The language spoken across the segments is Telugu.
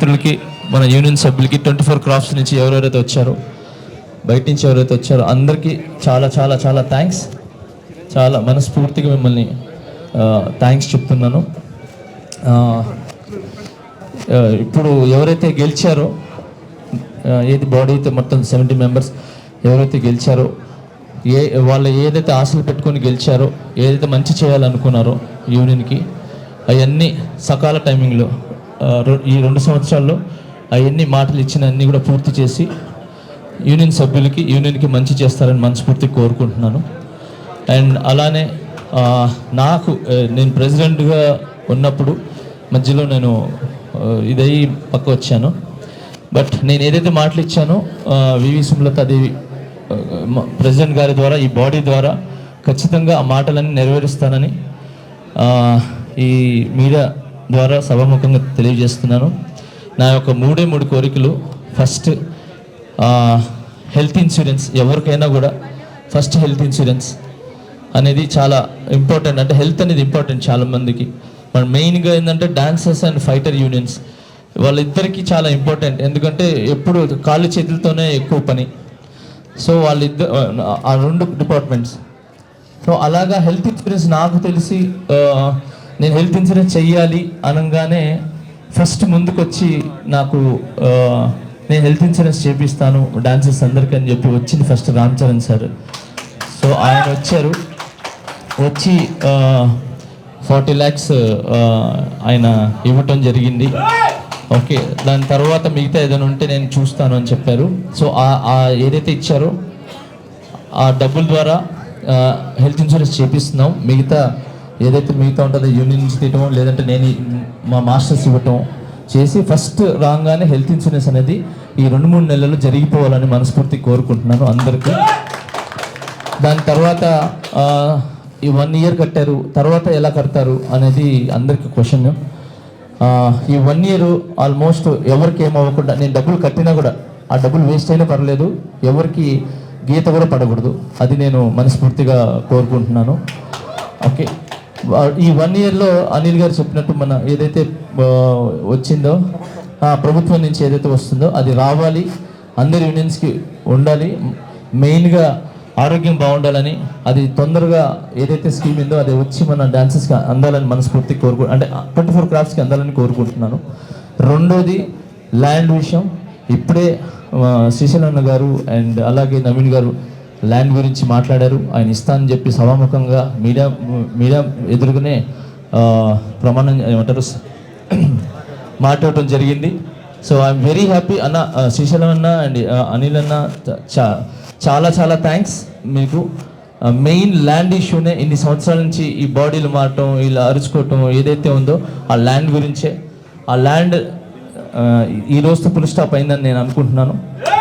మిత్రులకి, మన యూనియన్ సభ్యులకి, 24 క్రాఫ్ట్స్ నుంచి ఎవరెవరైతే వచ్చారో, బయట నుంచి ఎవరైతే వచ్చారో అందరికీ చాలా చాలా చాలా థ్యాంక్స్. చాలా మనస్ఫూర్తిగా మిమ్మల్ని థ్యాంక్స్ చెప్తున్నాను. ఇప్పుడు ఎవరైతే గెలిచారో, ఏది బాడీ అయితే మొత్తం 70 మెంబర్స్ ఎవరైతే గెలిచారో, వాళ్ళు ఏదైతే ఆశలు పెట్టుకొని గెలిచారో, ఏదైతే మంచి చేయాలనుకున్నారో యూనియన్కి, అవన్నీ సకాల టైమింగ్లో ఈ 2 సంవత్సరాల్లో అవన్నీ మాటలు ఇచ్చిన అన్నీ కూడా పూర్తి చేసి యూనియన్ సభ్యులకి, యూనియన్కి మంచి చేస్తారని మనస్ఫూర్తిగా కోరుకుంటున్నాను. అండ్ అలానే నేను ప్రెసిడెంట్గా ఉన్నప్పుడు మధ్యలో నేను ఇదయ్యి పక్క వచ్చాను. బట్ నేను ఏదైతే మాటలు ఇచ్చానో వివి సుమలతాదేవి ప్రెసిడెంట్ గారి ద్వారా, ఈ బాడీ ద్వారా ఖచ్చితంగా ఆ మాటలన్నీ నెరవేరుస్తానని ఈ మీడియా ద్వారా సభాముఖంగా తెలియజేస్తున్నాను. నా యొక్క 3 కోరికలు. First, health insurance. ఎవరికైనా కూడా ఫస్ట్ హెల్త్ ఇన్సూరెన్స్ అనేది చాలా ఇంపార్టెంట్. అంటే హెల్త్ అనేది ఇంపార్టెంట్ చాలామందికి. మన మెయిన్గా ఏంటంటే డాన్సర్స్ అండ్ ఫైటర్ యూనియన్స్ వాళ్ళిద్దరికీ చాలా ఇంపార్టెంట్. ఎందుకంటే ఎప్పుడు కాళ్ళు చేతులతోనే ఎక్కువ పని. సో వాళ్ళిద్దరు ఆ 2 డిపార్ట్మెంట్స్. సో అలాగా హెల్త్ ఇన్సూరెన్స్ నాకు తెలిసి నేను హెల్త్ ఇన్సూరెన్స్ చెయ్యాలి అనగానే ఫస్ట్ ముందుకొచ్చి నాకు నేను హెల్త్ ఇన్సూరెన్స్ చేపిస్తాను డాన్సర్స్ అందరికీ అని చెప్పి వచ్చింది first Ram Charan sir. So ఆయన వచ్చి 40 lakhs ఆయన ఇవ్వటం జరిగింది. ఓకే, దాని తర్వాత మిగతా ఏదైనా ఉంటే నేను చూస్తాను అని చెప్పారు. సో ఏదైతే ఇచ్చారో ఆ డబ్బుల ద్వారా హెల్త్ ఇన్సూరెన్స్ చేపిస్తున్నాం. మిగతా ఉంటుందో యూనియన్ నుంచి తీయటం, లేదంటే నేను మా మాస్టర్స్ ఇవ్వటం చేసి ఫస్ట్ రాగానే హెల్త్ ఇన్సూరెన్స్ అనేది ఈ 2-3 నెలల్లో జరిగిపోవాలని మనస్ఫూర్తి కోరుకుంటున్నాను అందరికీ. దాని తర్వాత ఈ 1 year కట్టారు, తర్వాత ఎలా కడతారు అనేది అందరికీ క్వశ్చన్. ఈ 1 year ఆల్మోస్ట్ ఎవరికి ఏమవ్వకుండా, నేను డబ్బులు కట్టినా కూడా ఆ డబ్బులు వేస్ట్ అయినా పర్లేదు, ఎవరికి గీత కూడా పడకూడదు. అది నేను మనస్ఫూర్తిగా కోరుకుంటున్నాను. ఓకే, ఈ 1 yearలో అనిల్ గారు చెప్పినట్టు మన ఏదైతే వచ్చిందో ప్రభుత్వం నుంచి ఏదైతే వస్తుందో అది రావాలి, అందరి యూనియన్స్కి ఉండాలి. మెయిన్గా ఆరోగ్యం బాగుండాలని, అది తొందరగా ఏదైతే స్కీమ్ ఉందో అది వచ్చి మన డాన్సెస్కి అందాలని మనస్ఫూర్తి అంటే 24 క్రాఫ్ట్స్కి అందాలని కోరుకుంటున్నాను. రెండోది ల్యాండ్ విషయం. ఇప్పుడే శ్రీశైలన్న గారు అండ్ అలాగే నవీన్ గారు ల్యాండ్ గురించి మాట్లాడారు. ఆయన ఇస్తానని చెప్పి సభాముఖంగా మీడియా ఎదురుగానే ప్రమాణం ఏమంటారు మాట్లాడటం జరిగింది. సో ఐఎమ్ వెరీ హ్యాపీ అన్న. శ్రీశైలం అన్న అండ్ అనిల్ అన్న చాలా చాలా థ్యాంక్స్ మీకు. మెయిన్ ల్యాండ్ ఇష్యూనే ఇన్ని సంవత్సరాల నుంచి ఈ బాడీలు మారటం, ఇలా అరుచుకోవటం ఏదైతే ఉందో ఆ ల్యాండ్ గురించే. ఆ ల్యాండ్ ఈ రోజుతో ఫుల్ స్టాప్ అయిందని నేను అనుకుంటున్నాను.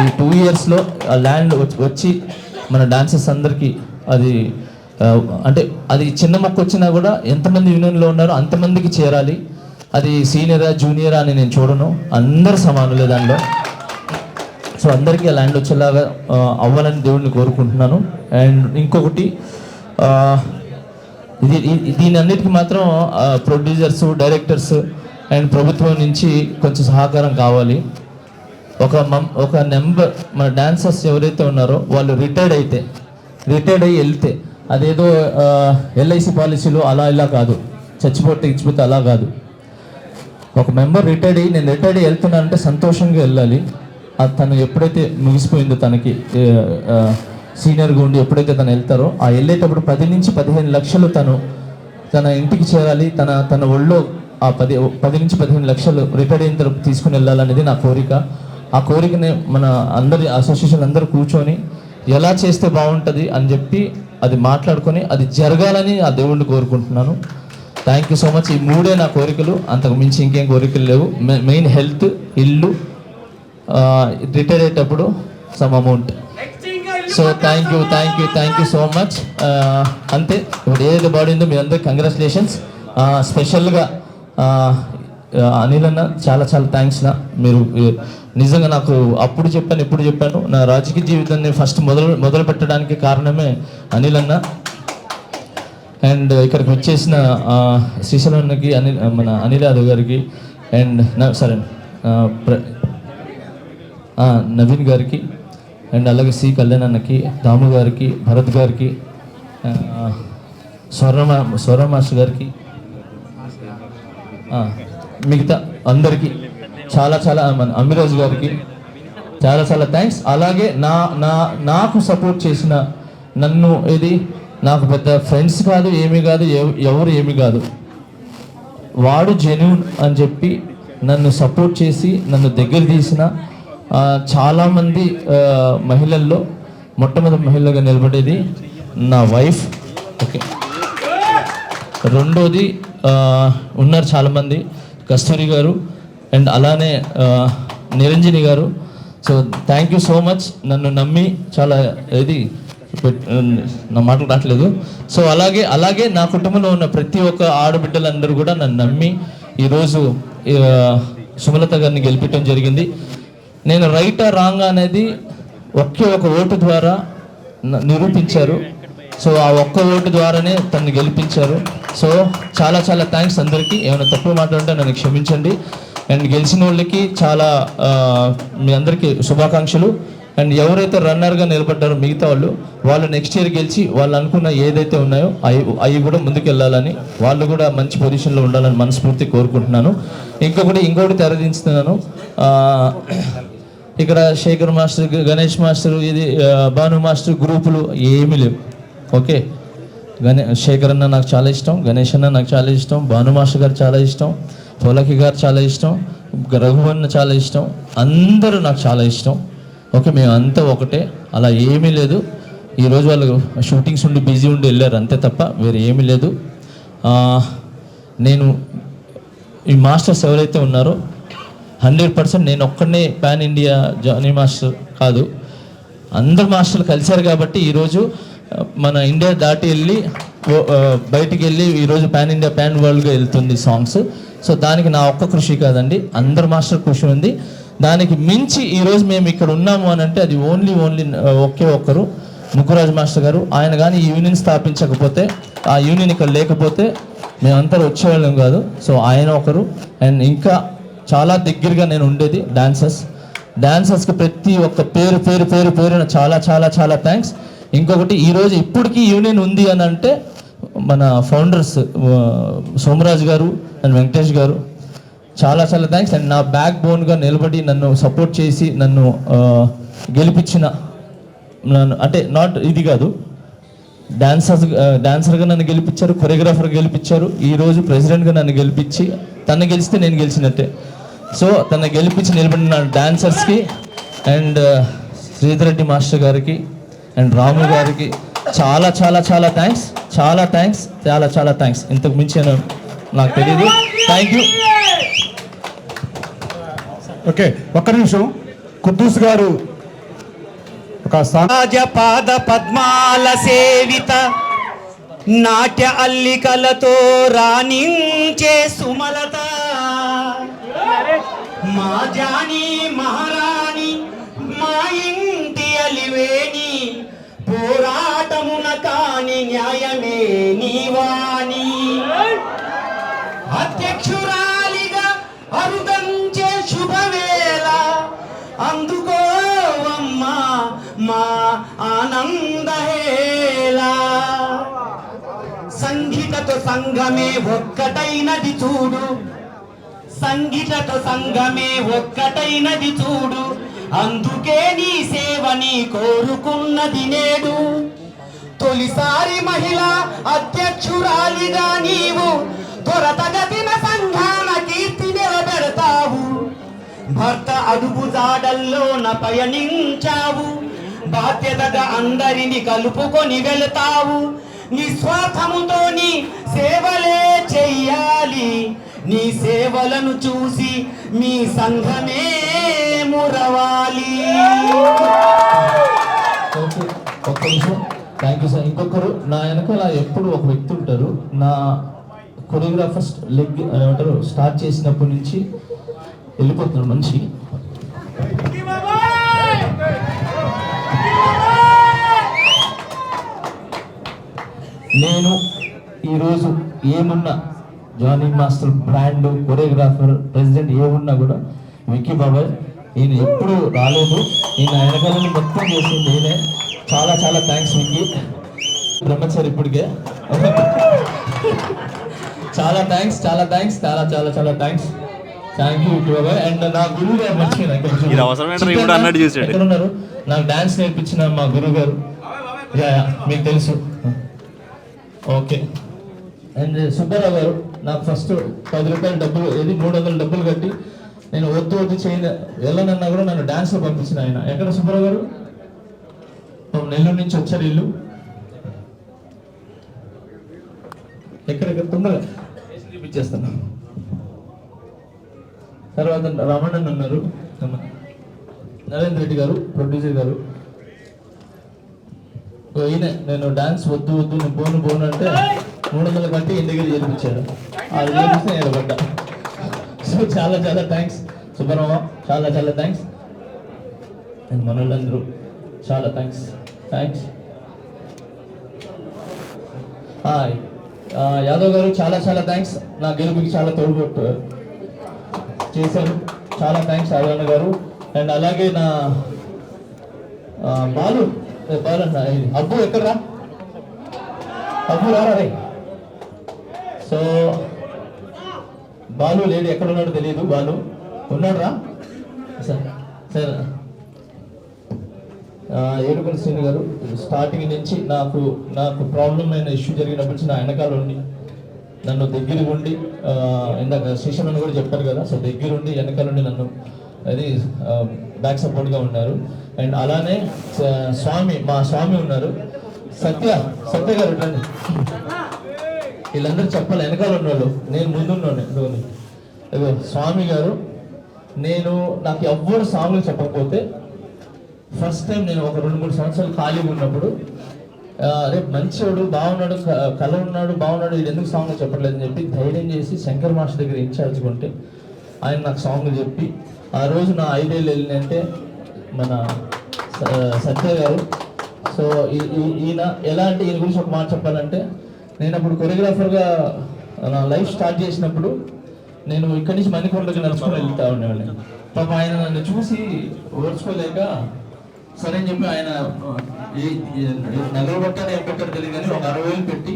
ఈ 2 yearsలో ఆ ల్యాండ్ వచ్చి మన డాన్సర్స్ అందరికీ అంటే అది చిన్న మొక్క వచ్చినా కూడా ఎంతమంది యూనియన్లో ఉన్నారో అంతమందికి చేరాలి. అది సీనియరా జూనియరా అని నేను చూడను, అందరు సమానులే దానిలో. సో అందరికీ ఆ ల్యాండ్ వచ్చేలాగా అవ్వాలని దేవుడిని కోరుకుంటున్నాను. అండ్ ఇంకొకటి, దీని అన్నిటికీ మాత్రం ప్రొడ్యూసర్స్, డైరెక్టర్స్ అండ్ ప్రభుత్వం నుంచి కొంచెం సహకారం కావాలి. ఒక నెంబర్ మన డాన్సర్స్ ఎవరైతే ఉన్నారో వాళ్ళు రిటైర్డ్ అయ్యి వెళ్తే అదేదో LIC పాలసీలో అలా ఇలా కాదు, చచ్చిపోతే అలా కాదు. ఒక మెంబర్ రిటైర్డ్ అయ్యి నేను రిటైర్డ్ అయ్యి వెళ్తున్నానంటే సంతోషంగా వెళ్ళాలి. తను ఎప్పుడైతే ముగిసిపోయిందో, తనకి సీనియర్గా ఉండి ఎప్పుడైతే తను వెళ్తారో ఆ వెళ్ళేటప్పుడు 10 నుంచి 15 లక్షలు తన ఇంటికి చేరాలి. తన ఒళ్ళో ఆ 10 నుంచి 15 లక్షలు రిటైర్డ్ అయిన తర్వాత తీసుకుని వెళ్ళాలనేది నా కోరిక. ఆ కోరికని మన అందరి అసోసియేషన్ అందరూ కూర్చొని ఎలా చేస్తే బాగుంటుంది అని చెప్పి అది మాట్లాడుకొని అది జరగాలని ఆ దేవుడిని కోరుకుంటున్నాను. Thank you so much. ఈ 3 నా కోరికలు, అంతకు మించి ఇంకేం కోరికలు లేవు. మెయిన్ హెల్త్, ఇల్లు, రిటైర్ అయ్యేటప్పుడు some amount. So thank you so much. అంతే. ఇప్పుడు ఏదైతే బాడీ ఉందో మీ అందరికి కంగ్రాచులేషన్స్. స్పెషల్గా అనిల్ అన్న చాలా చాలా థ్యాంక్స్. మీరు నిజంగా నాకు అప్పుడు చెప్పాను, ఎప్పుడు చెప్పాను, నా రాజకీయ జీవితాన్ని ఫస్ట్ మొదలు పెట్టడానికి కారణమే అనిల్ అన్న. అండ్ ఇక్కడికి వచ్చేసిన శ్రీశైలం అన్నకి, మన అనిల్ యాదవ్ గారికి అండ్ సరే నవీన్ గారికి అండ్ అలాగే సి కళ్యాణ్ అన్నకి, దాము గారికి, భరత్ గారికి, స్వర్ణ మాస్టర్ గారికి, మిగతా అందరికీ చాలా చాలా అమిరాజ్ గారికి చాలా చాలా థ్యాంక్స్. అలాగే నాకు సపోర్ట్ చేసిన నన్ను నాకు పెద్ద ఫ్రెండ్స్ కాదు, ఏమీ కాదు, ఎవరు ఏమీ కాదు, వాడు జెన్యూన్ అని చెప్పి నన్ను సపోర్ట్ చేసి నన్ను దగ్గర తీసిన చాలామంది మహిళల్లో మొట్టమొదటి మహిళగా నిలబడేది నా వైఫ్. ఓకే, రెండోది ఉన్నారు చాలామంది, కస్తూరి గారు అండ్ అలానే నిరంజని గారు. So thank you so much, నన్ను నమ్మి చాలా నా మాటలు రావట్లేదు. సో అలాగే నా కుటుంబంలో ఉన్న ప్రతి ఒక్క ఆడబిడ్డలందరూ కూడా నన్ను నమ్మి ఈరోజు సుమలత గారిని గెలిపించడం జరిగింది. నేను రైటా రాంగ్ అనేది ఒకే ఒక ఓటు ద్వారా నిరూపించారు. సో ఆ ఒక్క ఓటు ద్వారానే తనని గెలిపించారు. సో చాలా చాలా థ్యాంక్స్ అందరికీ. ఏమైనా తప్పు మాట్లాడుంటే నన్ను క్షమించండి. అండ్ గెలిచిన వాళ్ళకి మీ అందరికీ శుభాకాంక్షలు. అండ్ ఎవరైతే రన్నర్గా నిలబడ్డారో మిగతా వాళ్ళు నెక్స్ట్ ఇయర్ గెలిచి వాళ్ళు అనుకున్న ఏదైతే ఉన్నాయో అవి కూడా ముందుకెళ్ళాలని, వాళ్ళు కూడా మంచి పొజిషన్లో ఉండాలని మనస్ఫూర్తి కోరుకుంటున్నాను. ఇంకొకటి తెరదించుతున్నాను. ఇక్కడ Shekhar master, Ganesh master, Bhanu master గ్రూపులు ఏమీ లేవు. ఓకే, శేఖర్ అన్న నాకు చాలా ఇష్టం, గణేష్ అన్న నాకు చాలా ఇష్టం, భాను మాస్టర్ గారు చాలా ఇష్టం, పోలకి గారు చాలా ఇష్టం, రఘువన్న చాలా ఇష్టం, అందరూ నాకు చాలా ఇష్టం. ఓకే, మేము అంతా ఒకటే, అలా ఏమీ లేదు. ఈరోజు వాళ్ళు షూటింగ్స్ ఉండి బిజీ ఉండి వెళ్ళారు అంతే తప్ప వేరే ఏమీ లేదు. నేను ఈ మాస్టర్స్ ఎవరైతే ఉన్నారో 100% నేను ఒక్కడనే పాన్ ఇండియా జానీ మాస్టర్ కాదు, అందరు మాస్టర్లు కలిశారు కాబట్టి ఈరోజు మన ఇండియా దాటి వెళ్ళి బయటికి వెళ్ళి ఈరోజు పాన్ ఇండియా పాన్ వరల్డ్గా వెళ్తుంది సాంగ్స్. సో దానికి నా ఒక్క కృషి కాదండి, అందరు మాస్టర్ కృషి ఉంది. దానికి మించి ఈరోజు మేము ఇక్కడ ఉన్నాము అని అంటే అది ఓన్లీ ఒకే ఒక్కరు, ముగ్గురాజు మాస్టర్ గారు. ఆయన కానీ ఈ యూనియన్ స్థాపించకపోతే, ఆ యూనియన్ ఇక్కడ లేకపోతే మేమంతా వచ్చేవాళ్ళం కాదు. సో ఆయన ఒకరు. అండ్ ఇంకా చాలా దగ్గరగా నేను ఉండేది డాన్సర్స్కి ప్రతి ఒక్క పేరున చాలా చాలా చాలా థ్యాంక్స్. ఇంకొకటి ఈరోజు ఇప్పటికీ యూనియన్ ఉంది అని అంటే మన ఫౌండర్స్ సోమరాజు గారు అండ్ వెంకటేష్ గారు, చాలా చాలా థ్యాంక్స్. అండ్ నా బ్యాక్ బోన్గా నిలబడి నన్ను సపోర్ట్ చేసి నన్ను గెలిపించిన, అంటే నాట్ ఇది కాదు, డాన్సర్గా నన్ను గెలిపించారు, కొరియోగ్రాఫర్గా గెలిపించారు, ఈరోజు ప్రెసిడెంట్గా నన్ను గెలిపించి, తను గెలిస్తే నేను గెలిచినట్టే. సో తను గెలిపించి నిలబడిన డాన్సర్స్కి అండ్ శ్రీధర్ రెడ్డి మాస్టర్ గారికి అండ్ రాము గారికి చాలా చాలా చాలా థ్యాంక్స్, చాలా థ్యాంక్స్. ఇంతకు మించి నాకు తెలియదు. Thank you. ఓకే, ఒక్క నిమిషం. కుద్దూస్ గారు ఒక పాద పద్మాల సేవిత నాట్య అల్లికలతో రాణించే సుమలత, మా జాని మహారాణి, మా ఇంటి అలివేణి, పోరాటమున కాని న్యాయమే నీవాణి, అధ్యక్షురాలిగా అరుదంచే శుభవేళ, అందుకోవమ్మా మా ఆనందహేళ. సంగీతతో సంఘమే ఒక్కటైనది చూడు, సంగీతతో సంఘమే ఒక్కటైనది చూడు, అందుకే నీ సేవని కోరుకున్నది నేడు. తొలిసారి మహిళా అధ్యక్షురాలిగా నీవు త్వరతగతిన సంఘాన కీర్తి నిలబెడతావు. భర్త అడుగు జాడల్లోన పయనించావు, బాధ్యతగా అందరిని కలుపుకొని వెళతావు. నిస్వార్థముతో నీ సేవలే చెయ్యాలి, నీ సేవలను చూసి మీ సంఘమే మురవాలి. ఒక్క నిమిషం. Thank you sir. ఇంకొకరు నా వెనకాల ఎప్పుడు ఒక వ్యక్తి ఉంటారు. నా కొరియోగ్రాఫర్ లెగ్ ఏమంటారు స్టార్ట్ చేసినప్పటి నుంచి వెళ్ళిపోతున్నారు మనిషి. నేను ఈరోజు ఏమున్నా, Jani master brand, choreographer, president ఏమున్నా కూడా విక్కీ బాబాయ్, ఈయన ఎప్పుడు రాలేదు, ఈయన వెనకాలని మొత్తం చేసింది నేనే. చాలా చాలా థ్యాంక్స్ విక్కీ. బ్రహ్మచారి ఇప్పటికే. చాలా థ్యాంక్స్, చాలా థ్యాంక్స్, చాలా చాలా చాలా థ్యాంక్స్. థ్యాంక్ యూ విక్కీ బాబాయ్. అండ్ నా గురువు గారు మర్చిపోయినా, ఎక్కడ ఉన్నారు? నాకు డాన్స్ నేర్పించిన మా గురువు గారు, మీకు తెలుసు. ఓకే. అండ్ సుబ్బారావు గారు నాకు ఫస్ట్ 10 రూపాయలు డబ్బులు, 300 డబ్బులు కట్టి నేను వద్దు చేయలే వెళ్ళనన్నా కూడా నన్ను డాన్స్లో పంపించిన ఆయన. ఎక్కడ సుబ్బారావు గారు? నెల్లూరు నుంచి వచ్చారు ఇల్లు. ఎక్కడెక్కడ తొందరగా చూపించేస్తాను. తర్వాత రమణన్ ఉన్నారు, నరేంద్ర రెడ్డి గారు ప్రొడ్యూసర్ గారు. ఈయన నేను డాన్స్ వద్దు నేను పోను అంటే 300 కట్టి ఇంటి దగ్గర చేర్పించాడు. అది చేపిస్తే నేను పడ్డా. సో చాలా చాలా థ్యాంక్స్ సుబ్బారావు, చాలా చాలా థ్యాంక్స్. అండ్ మనోళ్ళందరూ చాలా థ్యాంక్స్. యాదవ్ గారు చాలా చాలా థ్యాంక్స్. నా గెలుపుకి చాలా తోడ్పట్టు చేశారు. చాలా థ్యాంక్స్ యాదవ్ గారు. అండ్ అలాగే నా బాలు అన్న, అబ్బు ఎక్కడరా? అబ్బు రారా రే. సో బాలు లేడు, ఎక్కడ ఉన్నాడో తెలియదు. బాలు ఉన్నాడు రా సార్. ఏడుకొండ శ్రీని గారు స్టార్టింగ్ నుంచి నాకు ప్రాబ్లం అయిన ఇష్యూ జరిగినప్పటి నుంచి నా వెనకాల ఉండి నన్ను దగ్గర ఉండి, ఇందాక స్టేషన్ అని కూడా చెప్పారు కదా, సో దగ్గరుండి వెనకాల ఉండి నన్ను అది బ్యాక్ సపోర్ట్గా ఉన్నారు. అండ్ అలానే మా స్వామి ఉన్నారు, సత్య గారు రండి. వీళ్ళందరూ చెప్పాలి, వెనకాల ఉన్నవాళ్ళు, నేను ముందున్నాను. స్వామి గారు, నాకు ఎవ్వరు సాంగ్లు చెప్పకపోతే ఫస్ట్ టైం నేను ఒక 2-3 సంవత్సరాలు ఖాళీగా ఉన్నప్పుడు, రేపు మంచివాడు బాగున్నాడు, కళ ఉన్నాడు బాగున్నాడు, ఇది ఎందుకు సాంగ్ చెప్పట్లేదని చెప్పి ధైర్యం చేసి శంకర్ మాస్టర్ దగ్గర ఇన్ఛార్జ్ కొంటే ఆయన నాకు సాంగ్లు చెప్పి ఆ రోజు నా 5 ఏళ్ళు వెళ్ళినంటే మన సత్య గారు. సో ఈయన ఈయన గురించి ఒక మాట చెప్పాలంటే, నేను అప్పుడు కొరియోగ్రాఫర్గా నా లైఫ్ స్టార్ట్ చేసినప్పుడు నేను ఇక్కడి నుంచి మణికొండకి నడుచుకొని వెళ్తా ఉండేవాడిని. పాప ఆయన నన్ను చూసి ఓర్చుకోలేక సరే అని చెప్పి ఆయన నగలు పట్టాను ఏం పెట్టారు తెలియదు కానీ ఒక 60,000 పెట్టి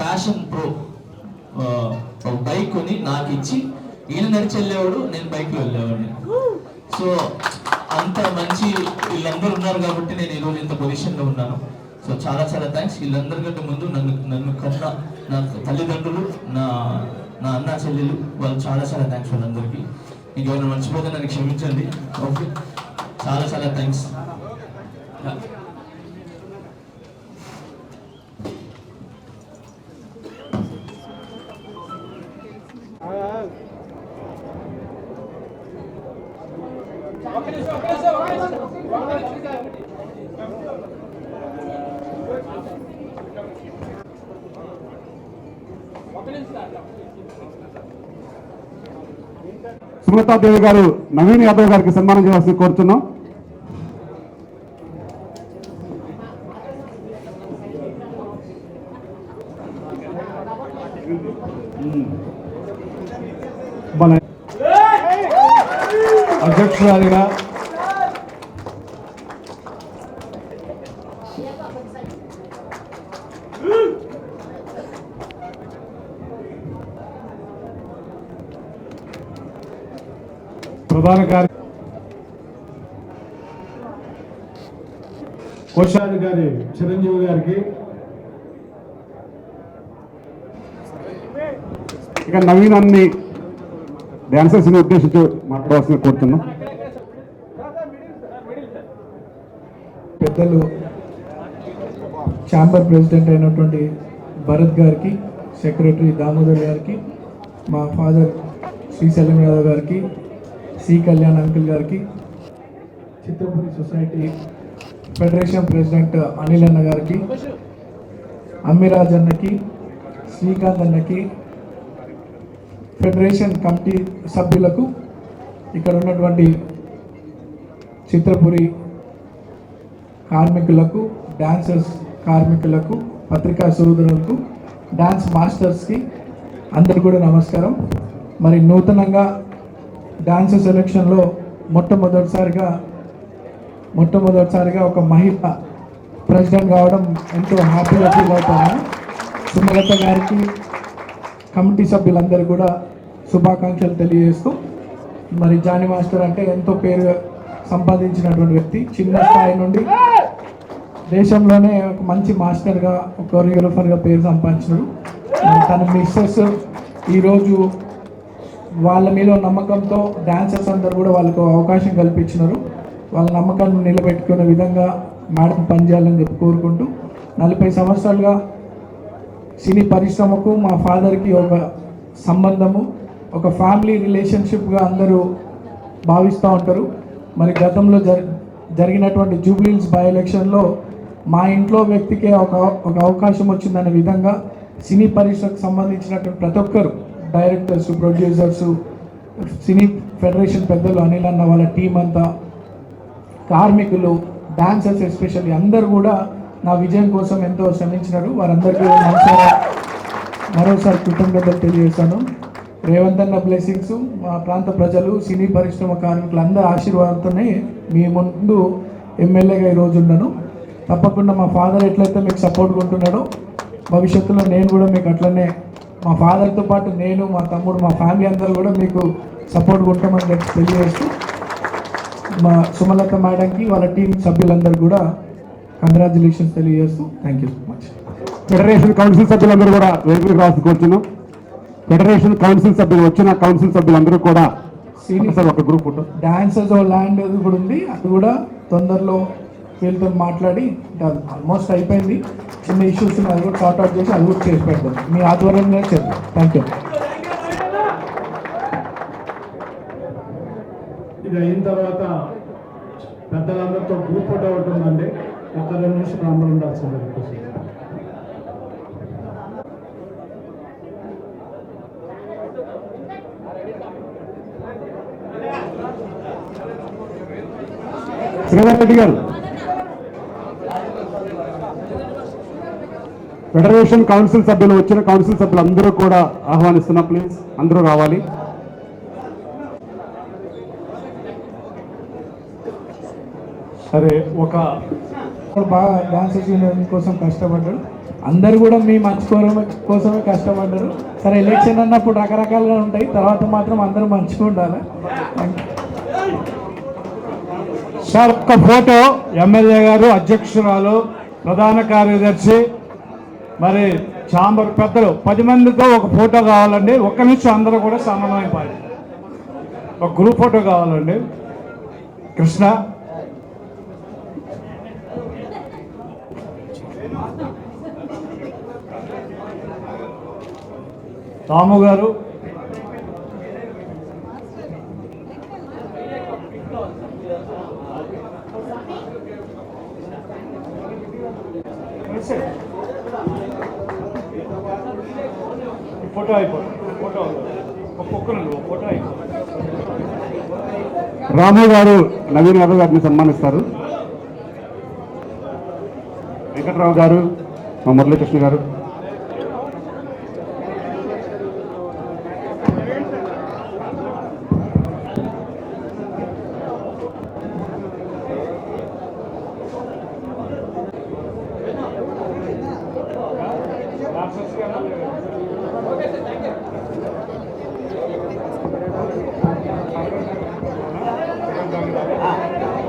ప్యాషన్ ప్రో ఒక బైక్ కొని నాకు ఇచ్చి ఈయన నడిచి వెళ్ళేవాడు, నేను బైక్లో వెళ్ళేవాడిని. సో అంత మంచి వీళ్ళందరూ ఉన్నారు కాబట్టి నేను ఈరోజు ఇంత పొజిషన్లో ఉన్నాను. సో చాలా చాలా థ్యాంక్స్. వీళ్ళందరికంటే ముందు నన్ను కన్న నా తల్లిదండ్రులు, నా అన్న చెల్లెలు, వాళ్ళు చాలా చాలా థ్యాంక్స్ వాళ్ళందరికీ. ఇంకెవరైనా మర్చిపోతే నన్ను క్షమించండి. ఓకే, చాలా చాలా థ్యాంక్స్. సుమలతాదేవి గారు నవీన్ యాదవ్ గారికి సన్మానం చేయాల్సి కోరుతున్నాం. మన అధ్యక్షురాలిగా ప్రధాన కోశాధికారి చిరంజీవి గారికి, ఇక నవీనాన్ని డాన్సర్స్ ని ఉద్దేశించి మాట్లాడవలసిన కోరుతున్నాం. పెద్దలు ఛాంబర్ ప్రెసిడెంట్ అయినటువంటి భరత్ గారికి, సెక్రటరీ దామోదర్ గారికి, మా ఫాదర్ శ్రీశైలం యాదవ్ గారికి, సి కళ్యాణ్ అంకుల్ గారికి, Chitrapuri society federation president Anil అన్న గారికి, అమ్మిరాజ్ అన్నకి, శ్రీకాంత్ అన్నకి, ఫెడరేషన్ కమిటీ సభ్యులకు, ఇక్కడ ఉన్నటువంటి చిత్రపురి కార్మికులకు, డాన్సర్స్ కార్మికులకు, పత్రికా సోదరులకు, డాన్స్ మాస్టర్స్కి అందరు కూడా నమస్కారం. మరి నూతనంగా డాన్స్ సెలెక్షన్లో మొట్టమొదటిసారిగా ఒక మహిళ ప్రెసిడెంట్ కావడం ఎంతో హ్యాపీగా ఫీల్ అవుతాను. సుమలత గారికి, కమిటీ సభ్యులందరూ కూడా శుభాకాంక్షలు తెలియజేస్తూ, మరి జానీ మాస్టర్ అంటే ఎంతో పేరు సంపాదించినటువంటి వ్యక్తి. చిన్న స్థాయి నుండి దేశంలోనే ఒక మంచి మాస్టర్గా, ఒక కొరియోగ్రఫర్గా పేరు సంపాదించినాడు. తన మిస్సెస్ ఈరోజు వాళ్ళ మీద నమ్మకంతో డాన్సర్స్ అందరూ కూడా వాళ్ళకు అవకాశం కల్పించినారు. వాళ్ళ నమ్మకాన్ని నిలబెట్టుకునే విధంగా మేడం పనిచేయాలని చెప్పి కోరుకుంటూ, 40 సంవత్సరాలుగా సినీ పరిశ్రమకు మా ఫాదర్కి ఒక సంబంధము, ఒక ఫ్యామిలీ రిలేషన్షిప్గా అందరూ భావిస్తూ ఉంటారు. మరి గతంలో జరిగినటువంటి జూబ్లీహిల్స్ బై ఎలక్షన్లో మా ఇంట్లో వ్యక్తికే ఒక అవకాశం వచ్చిందనే విధంగా సినీ పరిశ్రమకు సంబంధించినటువంటి ప్రతి ఒక్కరు, డైరెక్టర్స్, ప్రొడ్యూసర్స్, సినీ ఫెడరేషన్ పెద్దలు, అనిల్ అన్న వాళ్ళ టీం అంతా, కార్మికులు, డాన్సర్స్ ఎస్పెషల్లీ అందరూ కూడా నా విజయం కోసం ఎంతో శ్రమించినారు. వారందరికీ మరోసారి కృతజ్ఞతలు తెలియజేస్తాను. రేవంత్ అన్న బ్లెస్సింగ్స్, మా ప్రాంత ప్రజలు, సినీ పరిశ్రమ కార్మికులు అందరి ఆశీర్వాదంతోనే మీ ముందు ఎమ్మెల్యేగా ఈరోజు ఉన్నాను. తప్పకుండా మా ఫాదర్ ఎట్లయితే మీకు సపోర్ట్గా ఉంటున్నాడో భవిష్యత్తులో నేను కూడా మీకు అట్లనే, మా ఫాదర్తో పాటు నేను, మా తమ్ముడు, మా ఫ్యామిలీ అందరూ కూడా మీకు సపోర్ట్గా ఉంటామని తెలియజేస్తూ, మా సుమలత మేడంకి, వాళ్ళ టీం సభ్యులందరూ కూడా కంగ్రాచులేషన్స్ తెలియజేస్తూ thank you so much. Federation council సభ్యులందరూ కూడా వేదికకు రాసుకొచ్చున్నాం. ఫెడరేషన్ కౌన్సిల్ సభ్యులు వచ్చిన కౌన్సిల్ సభ్యులందరూ కూడా సార్ ఒక గ్రూప్ ఫోటో. డాన్సర్స్ ల్యాండ్ కూడా ఉంది, అది కూడా తొందరలో వీళ్ళతో మాట్లాడి ఆల్మోస్ట్ అయిపోయింది. చిన్న ఇష్యూస్ అది కూడా సార్ట్ అవుట్ చేసి అది కూడా చేసి పెడతాం. మీ ఆధ్వర్యంలో చేద్దాం. Thank you. ఇది అయిన తర్వాత పెద్దలందరితో గ్రూప్ ఫోటో ఉంటుందండి. ఒక 2 నిమిషాలు అందరూ ఉండాల్సిందే. శ్రీధర్ రెడ్డి గారు, ఫెడరేషన్ కౌన్సిల్ సభ్యులు వచ్చిన కౌన్సిల్ సభ్యులు అందరూ కూడా ఆహ్వానిస్తున్నా. ప్లీజ్ అందరూ రావాలి. సరే, ఒక బాగా డాన్సర్స్ యూనియన్ కోసం కష్టపడ్డాడు. అందరు కూడా మీ మంచి కోసమే కష్టపడ్డారు. సరే, ఎలక్షన్ అన్నప్పుడు రకరకాలుగా ఉంటాయి, తర్వాత మాత్రం అందరూ మంచిగా ఉండాలి. సార్ ఒక్క ఫోటో, ఎమ్మెల్యే గారు, అధ్యక్షురాలు, ప్రధాన కార్యదర్శి, మరి ఛాంబర్ పెద్దలు 10 మందితో ఒక ఫోటో కావాలండి. ఒక్క నిమిషం అందరూ కూడా సమన్వయం పాలి. ఒక గ్రూప్ ఫోటో కావాలండి. కృష్ణ, రాము గారు, ఫోటో అయిపోయింది. ఫోటో ఫోటో అయిపోయింది. రాము గారు నవీన్ యాదవ్ గారిని సన్మానిస్తారు. వెంకట్రావు గారు, మా మురళీకృష్ణ గారు.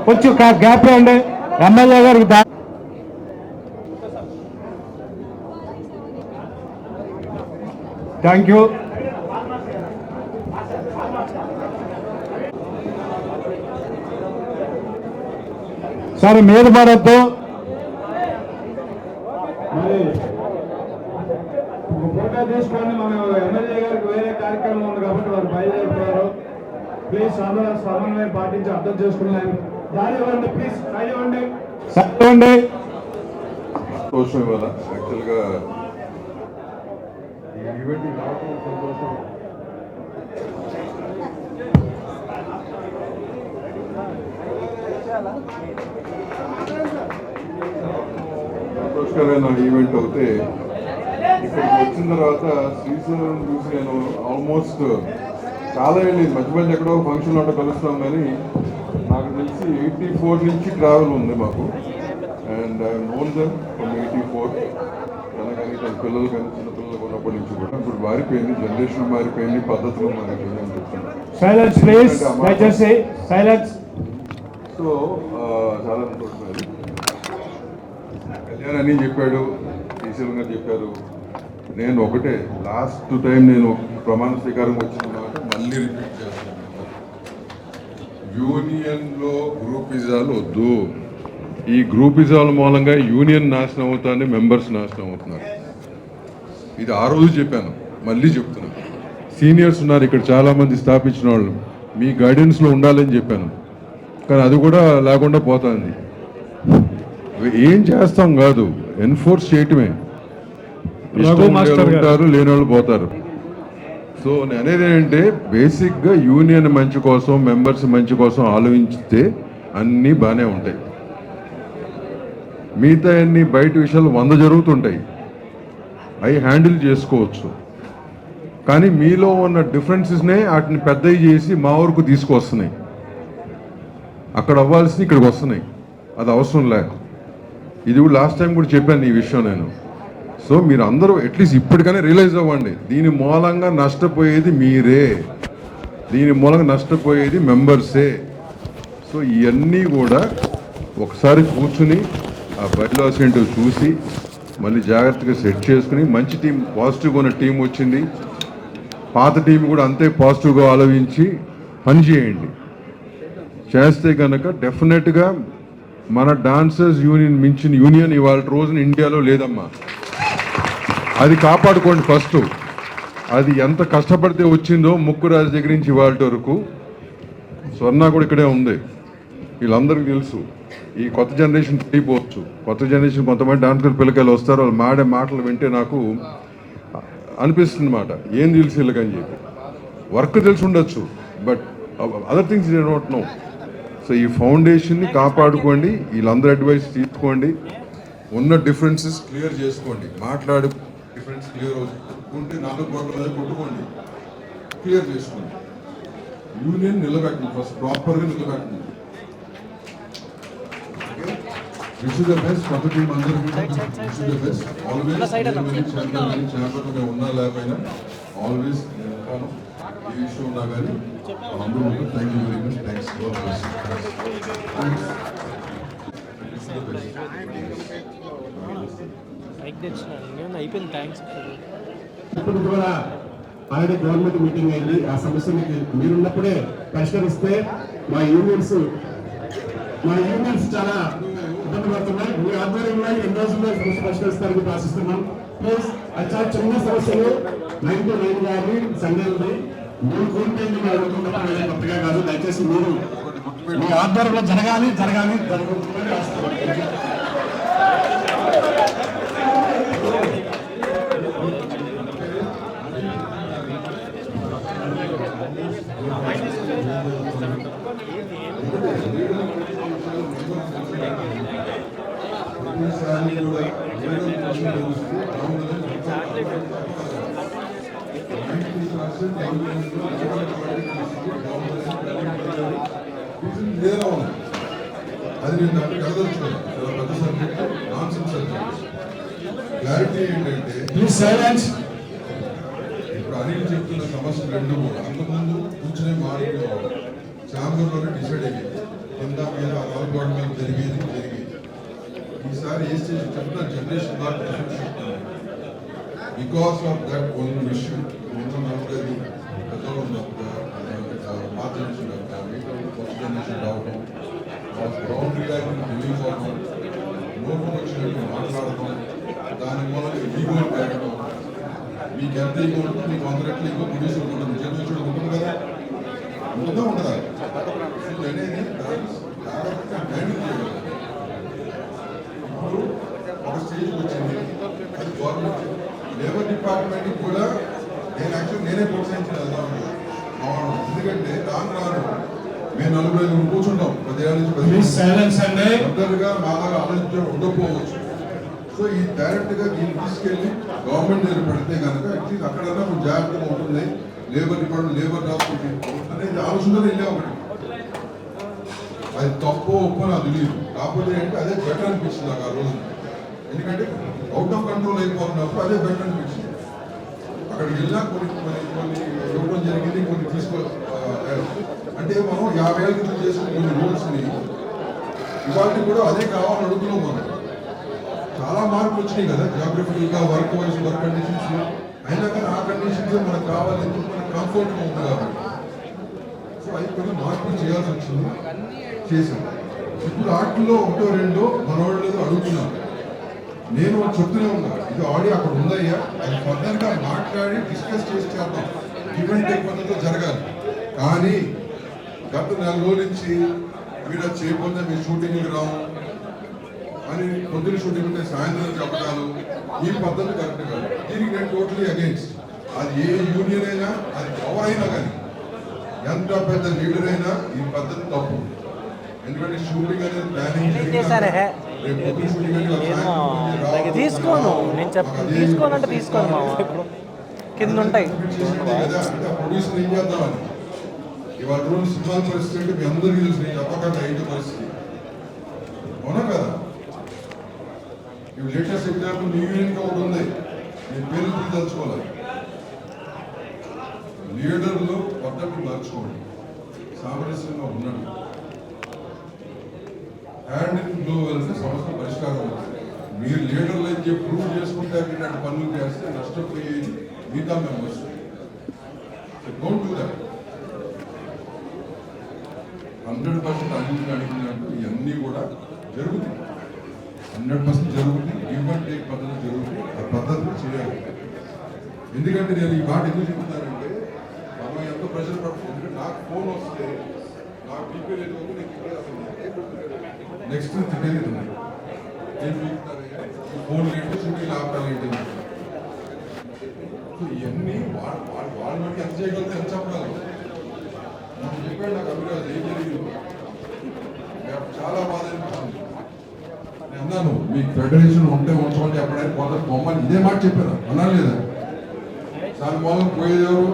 కొంచెం గ్యాప్ అండి. ఎమ్మెల్యే గారికి థ్యాంక్ యూ. సరే, మీద పడద్దు. ఫోటో తీసుకొని మనం ఎమ్మెల్యే గారికి వేరే కార్యక్రమం ఉంది కాబట్టి వారు బయలుదేరుతున్నారు. ప్లీజ్ అందరూ సమన్వయం పాటించి అర్థం చేసుకున్నాను. దారి ఇవ్వండి ప్లీజ్, దారి ఇవ్వండి. సంతోషం ఇవాళ యాక్చువల్గా ఈ ఈవెంట్ రావడం సంతోషం. సంతోషకరమైన ఈవెంట్ అవుతే ఇక్కడికి వచ్చిన తర్వాత శ్రీశైలం చూసి నేను ఆల్మోస్ట్ చాలా ఏంటి మధ్య మధ్య ఎక్కడో ఫంక్షన్లో ఉంటే కలుస్తాం, కానీ నాకు తెలిసి 84 నుంచి ట్రావెల్ ఉంది మాకు. And I known them from 84. కానీ తన పిల్లలు కానీ చిన్నపిల్లలు ఉన్నప్పటి నుంచి కూడా ఇప్పుడు మారిపోయింది, జనరేషన్ మారిపోయింది, పద్ధతులు మారిపోయింది అని చెప్తున్నాను. సైలెన్స్ ప్లీజ్, దయచేసి సైలెన్స్. సో చాలా సంతోషం. కళ్యాణ్ అని చెప్పాడు, శ్రీశైలం గారు చెప్పారు. నేను ఒకటే లాస్ట్ టైం నేను ప్రమాణ స్వీకారం వచ్చిన మాట మళ్ళీ రిపీట్ చేస్తాను. యూనియన్లో గ్రూపిజాలు వద్దు. ఈ గ్రూపిజాల మూలంగా యూనియన్ నాశనం అవుతుంది, మెంబర్స్ నాశనం అవుతున్నారు. ఇది ఆ రోజు చెప్పాను, మళ్ళీ చెప్తున్నాను. సీనియర్స్ ఉన్నారు ఇక్కడ చాలామంది స్థాపించిన వాళ్ళు, మీ గైడెన్స్లో ఉండాలని చెప్పాను. కానీ అది కూడా లేకుండా పోతుంది. ఏం చేస్తాం కాదు, ఎన్ఫోర్స్ చేయటమే. ఉంటారు, లేని వాళ్ళు పోతారు. సో నేను అనేది ఏంటంటే బేసిక్గా యూనియన్ మంచి కోసం, మెంబర్స్ మంచి కోసం ఆలోచిస్తే అన్నీ బాగానే ఉంటాయి. మిగతా అన్ని బయట విషయాలు 100 జరుగుతుంటాయి, అవి హ్యాండిల్ చేసుకోవచ్చు. కానీ మీలో ఉన్న డిఫరెన్సెస్నే వాటిని పెద్దవి చేసి మా వరకు తీసుకొస్తున్నాయి. అక్కడ అవ్వాల్సింది ఇక్కడికి వస్తున్నాయి, అది అవసరం లేక. ఇది కూడా లాస్ట్ టైం కూడా చెప్పాను ఈ విషయం నేను. సో మీరు అందరూ అట్లీస్ట్ ఇప్పటికైనా రియలైజ్ అవ్వండి, దీని మూలంగా నష్టపోయేది మీరే, దీని మూలంగా నష్టపోయేది మెంబర్సే. సో ఇవన్నీ కూడా ఒకసారి కూర్చుని ఆ బైలాస్ ఏంటో చూసి మళ్ళీ జాగ్రత్తగా సెట్ చేసుకుని, మంచి టీం, పాజిటివ్గా ఉన్న టీం వచ్చింది, పాత టీం కూడా అంతే పాజిటివ్గా ఆలోచించి పని చేయండి. చేస్తే కనుక డెఫినెట్గా మన డాన్సర్స్ యూనియన్ మించిన యూనియన్ ఇవాళ రోజున ఇండియాలో లేదమ్మా. అది కాపాడుకోండి ఫస్ట్. అది ఎంత కష్టపడితే వచ్చిందో ముక్కురాజు దగ్గర నుంచి ఇవాళ వరకు. స్వర్ణ కూడా ఇక్కడే ఉంది, వీళ్ళందరికీ తెలుసు. ఈ కొత్త జనరేషన్ తెలియపోవచ్చు, కొత్త జనరేషన్ కొంతమంది డాన్సర్ పిల్లకాయలు వస్తారు, వాళ్ళు మాడే మాటలు వింటే నాకు అనిపిస్తుంది మాట, ఏం తెలుసు వీళ్ళకని చెప్పి. వర్క్ తెలిసి ఉండొచ్చు, but other things they don't know. So ఈ ఫౌండేషన్ని కాపాడుకోండి, వీళ్ళందరూ అడ్వైస్ తీసుకోండి, ఉన్న డిఫరెన్సెస్ క్లియర్ చేసుకోండి. మాట్లాడి డిఫరెన్స్ క్లియర్ అవుతుంటే 4 కోట్ల కొట్టుకోండి, క్లియర్ చేసుకోండి. యూనియన్ నిలబెట్టండి, ఫస్ట్ ప్రాపర్గా నిలబెట్టండి. Wish the best. కొత్త టీం అందరూ విష్ ద బెస్ట్. ఆల్వేస్ చేపట్టుగా ఉన్నా లేకపోయినా ఆల్వేస్ నేను ఉంటాను. ఏ విషయం ఉన్నా కానీ అందరూ ఉంటారు. Thank you very much. Thanks. అయిపోయింది. థ్యాంక్స్. ఇప్పుడు కూడా ఆల్రెడీ గవర్నమెంట్ మీటింగ్ అయింది. ఆ సమస్యని మీరున్నప్పుడే పరిష్కరిస్తే మా యూనియన్స్ చాలా ఇబ్బంది పడుతున్నాయి. మీ ఆధ్వర్యంలో 2 రోజుల్లో పరిష్కరిస్తారని ఆశిస్తున్నాం. ప్లీజ్ అది చాలా చిన్న సమస్యలు, 9 to 9 కానీ సండే ఉంది. మీరు కోరిపోయింది మీరు అడుగుతున్నప్పుడు కొత్తగా కాదు. దయచేసి మీరు మీ ఆధ్వర్యంలో జరగాలి. అది నేను అక్కడ కలదలుచుకున్నాను. పెద్ద subject, non sense subject. Clarity ఏంటంటే ఇప్పుడు అనిల్ చెప్తున్న సమస్యలు 2 కూడా అంతకుముందు కూర్చునే మాట్లాడేవాడు, ఛాంబర్లోనే డిసైడ్ అయ్యేది, కింద మీద అలవాటు మీద జరిగేది. ఈసారి ఏ స్టేజ్ చెప్తున్నా generation not because of that one issue. పాత జనరేషన్ కొత్త జనరేషన్ రావడం, బౌండరీగా రిలీజ్ అవ్వడం, నోటు వచ్చినట్టు మాట్లాడటం, దాని మూలంగా ఈగో పెరగడం. మీకు ఎంత ఈగో ఉంటుంది, మీకు అందరెట్లు ఈగో ప్రొడ్యూసర్ ఉంటుంది, జనరేషన్ ఉంటుంది కదా, ఉంటుందా ఉండదా? సో అనేది జాగ్రత్తగా హ్యాండిల్ చేయగలరు. ఇప్పుడు ఒక స్టేజ్ వచ్చింది, అది గవర్నమెంట్ లేబర్ డిపార్ట్మెంట్కి కూడా నేనే ప్రోత్సహించిన వెళ్దామని. ఎందుకంటే రాను మేము 40 కూర్చుంటాం 10 ఏళ్ళ నుంచి పెద్దలుగా మాలాగా ఆలోచించ ఉండకపోవచ్చు. సో ఈ డైరెక్ట్గా దీన్ని తీసుకెళ్ళి గవర్నమెంట్ దగ్గర పెడితే కనుక అట్లీస్ట్ అక్కడన్నా కొంచెం జాగ్రత్తగా ఉంటుంది. లేబర్ డిపార్ట్మెంట్ లేబర్ రాసుకుంటే అనేది ఆలోచనలో వెళ్ళాము. అది తప్పు ఒప్పు నాకు తెలియదు, కాకపోతే అంటే అదే బెటర్ అనిపించింది నాకు ఆ రోజు. ఎందుకంటే అవుట్ ఆఫ్ కంట్రోల్ అయిపోతున్నప్పుడు అదే బెటర్ అనిపించింది. అక్కడికి వెళ్ళినా కొన్ని ఇవ్వడం జరిగింది, కొన్ని అంటే మనం 50 ఏళ్ళ క్రితం చేసుకున్న కొన్ని రూల్స్ని ఇవాళ కూడా అదే కావాలని అడుగుతున్నాం. మనం చాలా మార్పులు వచ్చినాయి కదా, జాగ్రఫికల్గా వర్క్ వైజ్ వర్క్ కండిషన్స్ అయినా కానీ ఆ కండిషన్స్ మనకు కావాలి, ఎందుకు మనకు కంఫర్ట్గా ఉంది కాబట్టి. సో అవి కొన్ని మార్పులు చేయాల్సి వచ్చింది, చేసాం. ఇప్పుడు వాటిల్లో ఒకటో రెండో మనవాళ్ళు అడుగుతున్నాం. నేను చెప్తూనే ఉన్నా, ఇది ఆడియో అక్కడ ఉందయ్యా, అది ఫర్దర్గా మాట్లాడి డిస్కస్ చేసి చేద్దాం, ఈవెంట్ పద్ధతిలో జరగాలి. కానీ గత 4 రోజుల నుంచి మీరు చేయకపోతే మీ షూటింగ్కి రావు అని పొద్దున షూటింగ్ ఉంటే సాయంత్రం చెప్పడాలు, ఈ పద్ధతి కరెక్ట్ కాదు. దీనికి నేను టోటలీ అగెయిన్స్ట్. అది ఏ యూనియన్ అయినా, అది ఎవరైనా కానీ, ఎంత పెద్ద లీడర్ అయినా ఈ పద్ధతి తప్పు. ఎందుకంటే షూటింగ్ అనేది ప్లానింగ్ తీసుకోను, నేను తీసుకోనంటే తీసుకోను మా కింద ఉంటాయి. ప్రొడ్యూసర్ ఏం చేద్దామని ఇవాళ రోజు సినిమాల పరిస్థితి అంటే మీ అందరికీ తెలుసు, నేను చెప్పకుండా ఏంటి పరిస్థితి, అవునా కదా? ఇవి లేటెస్ట్ ఎగ్జాంపుల్ న్యూ యూనియన్ ఒకటి ఉంది, నేను పేరు తలుచుకోవాలి. లీడర్లు పద్ధతి మార్చుకోండి, సామరస్యంగా ఉన్నాడు. హ్యాండ్ ఇన్ గ్లో వెళ్తే సమస్య పరిష్కారం అవుతుంది. మీరు లీడర్లు అయితే ప్రూవ్ చేసుకుంటే ఇలాంటి పనులు చేస్తే నష్టపోయేది మిగతా మెంబర్స్. Don't do that. 100% అడిగినట్టు ఇవన్నీ కూడా జరుగుతాయి, 100% జరుగుతుంది. గివ్ అండ్ టేక్ పద్ధతి జరుగుతుంది, ఆ పద్ధతిలో చేయాలి. ఎందుకంటే నేను ఈ మాట ఎందుకు చెప్తున్నానంటే, మనం ఎంత ప్రెషర్ పడుతుంది. ఎందుకంటే నాకు ఫోన్ వస్తే నాకు బీపీ లేదు, నెక్స్ట్ తెలియదు ఫోన్ ఏంటి, షూటింగ్ ఆపాలి ఏంటి. సో ఇవన్నీ వాళ్ళ బట్టి ఎంత చేయగలిగితే ఎంత చెప్పాలి. నేను చెప్పాడు నాకు అభిరాజ్ ఏం జరిగింది, చాలా బాధ అనిపిస్తుంది. నేను అన్నాను మీకు ఫెడరేషన్ ఉంటే ఉంచమంటే ఎప్పుడైనా పోతే బొమ్మని ఇదే మాట చెప్పాను, అన్నా లేదా? దాని మూలం పోయేవారు.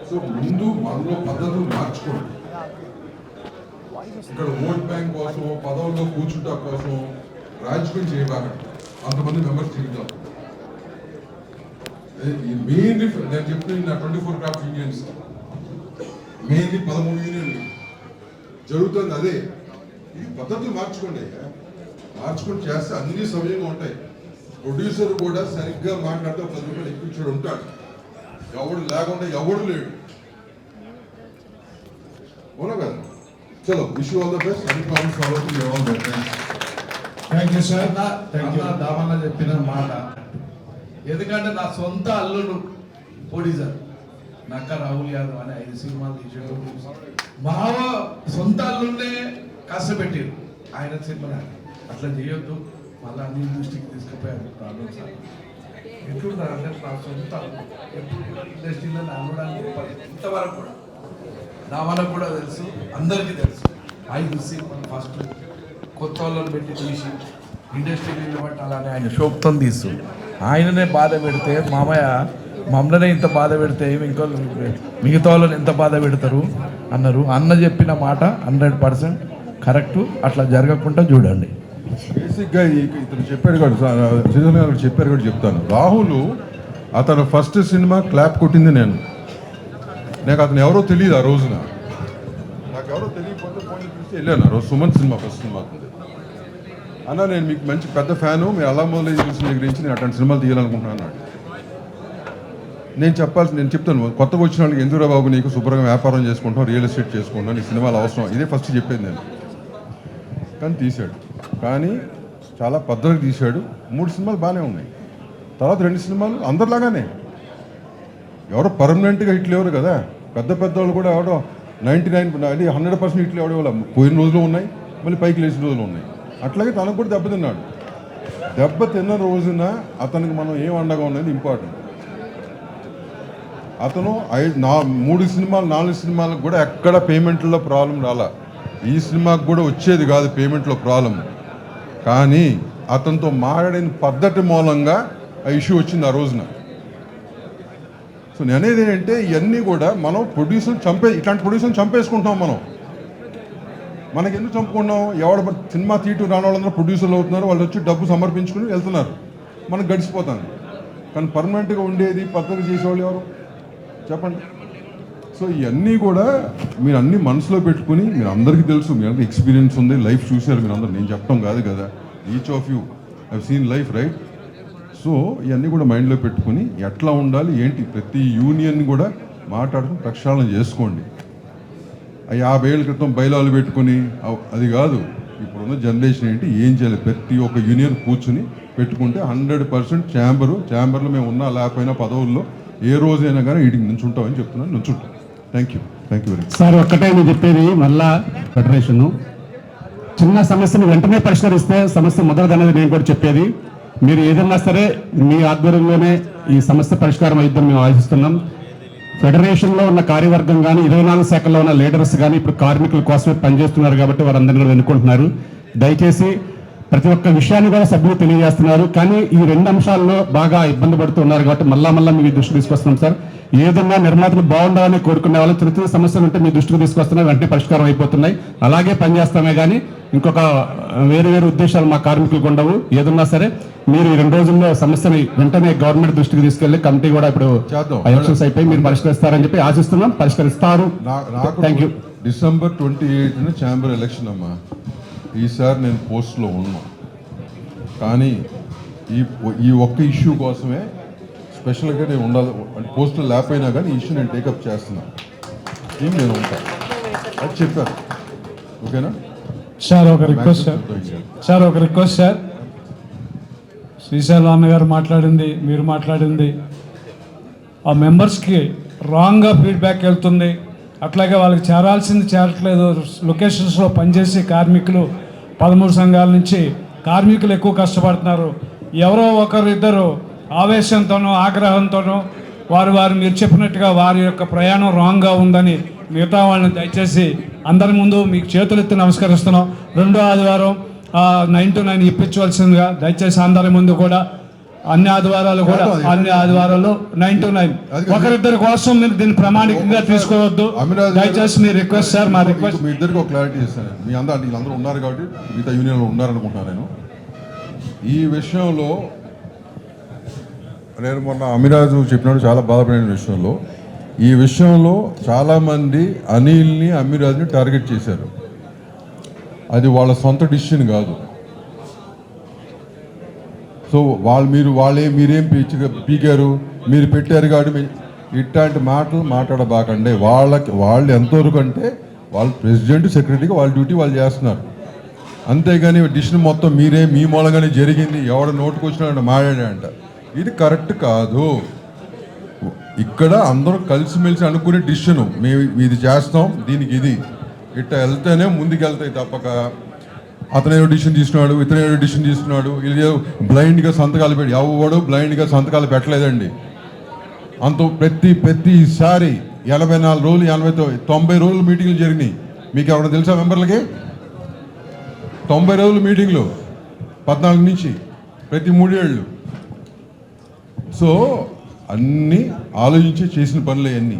సో ముందు మనలో పద్ధతులు మార్చుకోండి. ఇక్కడ ఓట్ బ్యాంక్ కోసం, పదవుల్లో కూర్చుంటా కోసం రాజకీయం చేయబాకండి. అంతమంది మెంబర్స్ తిరుగుతాం. మెయిన్లీ నేను చెప్తున్నా, నా 24 క్రాఫ్ట్ యూనియన్స్ మెయిన్లీ 13 యూనియన్లు జరుగుతుంది. అదే ఈ పద్ధతులు మార్చుకోండి, మార్చుకొని చేస్తే అన్ని సమయంగా ఉంటాయి. ప్రొడ్యూసర్ కూడా సరిగ్గా మాట్లాడితే 10 రూపాయలు ఎక్కించాడు ఉంటాడు, ఎవడు లేకుండా ఎవడు లేడు, అవునా కదా? చలో, wish you all the best. అన్ని ప్రాబ్లమ్స్ సాల్వ్ అవుతుంది. All the best. Thank you sir. Damanna చెప్పిన మాట, ఎందుకంటే నా సొంత అల్లుడు ప్రొడ్యూసర్ నక్క రాహుల్ యాదవ్ అని 5 సినిమాలు తీసాడు. మావ సొంత అల్లుడినే కష్టపెట్టారు ఆయన సినిమా. అట్లా చేయొద్దు, మళ్ళీ అన్ని దృష్టికి తీసుకుపోయారు ప్రాబ్లమ్స్. ఎట్లుంటారంటే నా సొంత ఎప్పుడు ఇండస్ట్రీలో అల్లడానికి ఇంతవరకు కూడా నా వాళ్ళకు కూడా తెలుసు, అందరికీ తెలుసు. 5 సినిమాలు ఫస్ట్ కొత్త వాళ్ళని పెట్టి తీసి ఇండస్ట్రీ నిలబట్టాలని ఆయన శోక్తం తీస్తూ ఆయననే బాధ పెడితే, మామయ్య మమ్మల్నే ఇంత బాధ పెడితే ఇంకో మిగతా వాళ్ళని ఎంత బాధ పెడతారు అన్నారు. అన్న చెప్పిన మాట 100% కరెక్ట్. అట్లా జరగకుండా చూడండి. బేసిక్గా ఇతను చెప్పాడు కాదు, శ్రీధర్ గారు చెప్పారు కూడా చెప్తాను. రాహుల్ అతను ఫస్ట్ సినిమా క్లాప్ కొట్టింది నేను. నాకు అతను ఎవరో తెలియదు ఆ రోజున, నాకు ఎవరో తెలియకపోతే ఫోన్ చూసి వెళ్ళాను. ఆ రోజు సుమన్ సినిమా ఫస్ట్ సినిమా అన్న, నేను మీకు మంచి పెద్ద ఫ్యాను, మీరు అలా మొదలు చూసిన దగ్గర నుంచి నేను అట్లాంటి సినిమాలు తీయాలనుకుంటున్నాను అన్నాడు. నేను చెప్తాను, కొత్తగా వచ్చిన వాళ్ళకి ఎందుకురా బాబు నీకు శుభ్రంగా వ్యాపారం చేసుకుంటాం, రియల్ ఎస్టేట్ చేసుకుంటాం, నీ సినిమాలు అవసరం, ఇదే ఫస్ట్ చెప్పేది నేను. కానీ తీశాడు, కానీ చాలా పద్ధతిగా తీశాడు. 3 సినిమాలు బాగానే ఉన్నాయి. తర్వాత 2 సినిమాలు అందరిలాగానే, ఎవరో పర్మనెంట్గా హిట్లు ఎవరు కదా, పెద్ద వాళ్ళు కూడా ఎవడో 99 అది 100% హిట్లు ఎవడో పోయిన రోజులు ఉన్నాయి, మళ్ళీ పైకి లేచిన రోజులు ఉన్నాయి. అట్లాగే తనకు కూడా దెబ్బతిన్నాడు. దెబ్బతిన్న రోజున అతనికి మనం ఏం అండగా ఉన్నది ఇంపార్టెంట్. అతను 3 సినిమాలు 4 సినిమాలకు కూడా ఎక్కడ పేమెంట్లో ప్రాబ్లం రాలా. ఈ సినిమాకు కూడా వచ్చేది కాదు పేమెంట్లో ప్రాబ్లం, కానీ అతనితో మాట్లాడిన పద్ధతి మూలంగా ఆ ఇష్యూ వచ్చింది ఆ రోజున. సో నేను అనేది ఏంటంటే ఇవన్నీ కూడా మనం ఇట్లాంటి ప్రొడ్యూసర్ని చంపేసుకుంటున్నాం మనం. మనకి ఎందుకు చంపుకున్నాం? సినిమా తీయటం రాని వాళ్ళందరూ ప్రొడ్యూసర్లు అవుతున్నారు, వాళ్ళు వచ్చి డబ్బు సమర్పించుకుని వెళ్తున్నారు, మనకు గడిచిపోతుంది. కానీ పర్మనెంట్గా ఉండేది పద్ధతి చేసేవాళ్ళు ఎవరు చెప్పండి? సో ఇవన్నీ కూడా మీరు అన్ని మనసులో పెట్టుకుని, మీరు అందరికీ తెలుసు, మీ అందరికి ఎక్స్పీరియన్స్ ఉంది, లైఫ్ చూశారు మీరు అందరూ, నేను చెప్పడం కాదు కదా, each of you have seen life, right? So ఇవన్నీ కూడా మైండ్లో పెట్టుకుని ఎట్లా ఉండాలి ఏంటి ప్రతి యూనియన్ కూడా మాట్లాడుకుని ప్రక్షాళన చేసుకోండి. 50 ఏళ్ళ క్రితం బయలాలు పెట్టుకుని అది కాదు. ఇప్పుడున్న జనరేషన్ ఏంటి, ఏం చేయాలి, ప్రతి ఒక్క యూనియన్ కూర్చుని పెట్టుకుంటే 100% ఛాంబర్లో మేము ఉన్నా లేకపోయినా పదవుల్లో ఏ రోజైనా కానీ వీటికి నుంచుంటామని చెప్తున్నాను, నుంచుంటాం. Thank you very much. Sir ఒక్కటే నేను చెప్పేది, మళ్ళా ఫెడరేషన్ చిన్న సమస్యను వెంటనే పరిష్కరిస్తే సమస్య మొదలదనేది నేను కూడా చెప్పేది. మీరు ఏదన్నా సరే మీ ఆధ్వర్యంలోనే ఈ సమస్య పరిష్కారం అయిద్దని మేము ఆశిస్తున్నాం. ఫెడరేషన్లో ఉన్న కార్యవర్గం కానీ 24 శాఖల్లో ఉన్న లీడర్స్ కానీ ఇప్పుడు కార్మికుల కోసమే పనిచేస్తున్నారు కాబట్టి వారందరినీ కూడా ఎన్నుకుంటున్నారు. దయచేసి ప్రతి ఒక్క విషయాన్ని కూడా సభ్యులు తెలియజేస్తున్నారు. కానీ ఈ 2 అంశాల్లో బాగా ఇబ్బంది పడుతున్నారు కాబట్టి మళ్ళా మీ దృష్టికి తీసుకొస్తున్నాం సార్. ఏదన్నా నిర్మాతలు బాగుండాలని కోరుకునే వాళ్ళు చిన్న సమస్యలు ఉంటే మీ దృష్టికి తీసుకొస్తున్నా, వెంటనే పరిష్కారం అయిపోతున్నాయి. అలాగే పనిచేస్తామే కానీ ఇంకొక వేరు ఉద్దేశాలు మా కార్మికులకు ఉండవు. ఏదన్నా సరే మీరు ఈ 2 రోజుల్లో సమస్యని వెంటనే గవర్నమెంట్ దృష్టికి తీసుకెళ్లి కమిటీ కూడా ఇప్పుడు ఎలక్షన్స్ అయిపోయి మీరు పరిష్కరిస్తారని చెప్పి ఆశిస్తున్నాం. పరిష్కరిస్తారు. Thank you. December 28 chamber election అమ్మా. ఈసారి నేను పోస్ట్లో ఉన్నా, కానీ ఈ ఒక్క ఇష్యూ కోసమే స్పెషల్గా నేను ఉండాలి. పోస్టులు లేకపోయినా కానీ ఈ ఇష్యూ నేను టేకప్ చేస్తున్నాను. నేను ఉంటాను అది చెప్పారు. ఓకేనా సార్? ఒక రిక్వెస్ట్ సార్, శ్రీశైలం అన్నగారు మాట్లాడింది, మీరు మాట్లాడింది ఆ మెంబర్స్కి రాంగ్గా ఫీడ్బ్యాక్ వెళ్తుంది. అట్లాగే వాళ్ళకి చేరాల్సింది చేరట్లేదు. లొకేషన్స్లో పనిచేసే కార్మికులు 13 సంఘాల నుంచి కార్మికులు ఎక్కువ కష్టపడుతున్నారు. ఎవరో ఒకరిద్దరు ఆవేశంతోనూ ఆగ్రహంతోనూ వారు మీరు చెప్పినట్టుగా వారి యొక్క ప్రయాణం రాంగ్గా ఉందని మిగతా వాళ్ళని దయచేసి అందరి ముందు మీకు చేతులెత్తి నమస్కరిస్తున్నాం. 2వ ఆదివారం 9 to 9 ఇప్పించవలసిందిగా దయచేసి అందరి ముందు కూడా అన్ని ఆదివారాలు 9 to 9 ఒకరిద్దరి కోసం మీరు దీన్ని ప్రామాణికంగా తీసుకోవద్దు. దయచేసి మీ రిక్వెస్ట్ సార్, మా రిక్వెస్ట్. మీ ఇద్దరికి ఒక క్లారిటీ ఇస్తాను. మీ వీళ్ళందరూ ఉన్నారు కాబట్టి మిగతా యూనియన్లో ఉన్నారనుకుంటున్నాను నేను. ఈ విషయంలో నేను మొన్న అమిరాజు చెప్పినట్టు చాలా బాధపడిన విషయంలో, ఈ విషయంలో చాలామంది అనిల్ని అమిరాజ్ని టార్గెట్ చేశారు. అది వాళ్ళ సొంత డిసిషన్ కాదు. సో మీరేం పీకారు, మీరు పెట్టారు కాబట్టి ఇట్లాంటి మాటలు మాట్లాడబాకండి. వాళ్ళు ఎంతవరకు అంటే వాళ్ళు ప్రెసిడెంట్ సెక్రటరీగా వాళ్ళ డ్యూటీ వాళ్ళు చేస్తున్నారు. అంతేగాని డిసిషన్ మొత్తం మీ మూలంగానే జరిగింది, ఎవడ నోటుకు వచ్చినా మాట్లాడాడంట, ఇది కరెక్ట్ కాదు. ఇక్కడ అందరూ కలిసిమెలిసి అనుకునే డిసిషన్, మేము ఇది చేస్తాం, దీనికి ఇది ఇట్లా వెళ్తేనే ముందుకు వెళ్తాయి తప్పక అతనేదో డిసిషన్ తీసుకున్నాడు, ఇతనేదో డిసిషన్ తీసుకున్నాడు, ఇది బ్లైండ్గా సంతకాలు పెట్టి ఎవడు బ్లైండ్గా సంతకాలు పెట్టలేదండి. ప్రతిసారి 84 రోజులు 90 రోజులు మీటింగ్లు జరిగినాయి. మీకు ఎవరైనా తెలుసా మెంబర్లకి? 90 రోజులు మీటింగ్లు 14 నుంచి ప్రతి 3 ఏళ్ళు. సో అన్నీ ఆలోచించి చేసిన పనులు అన్నీ.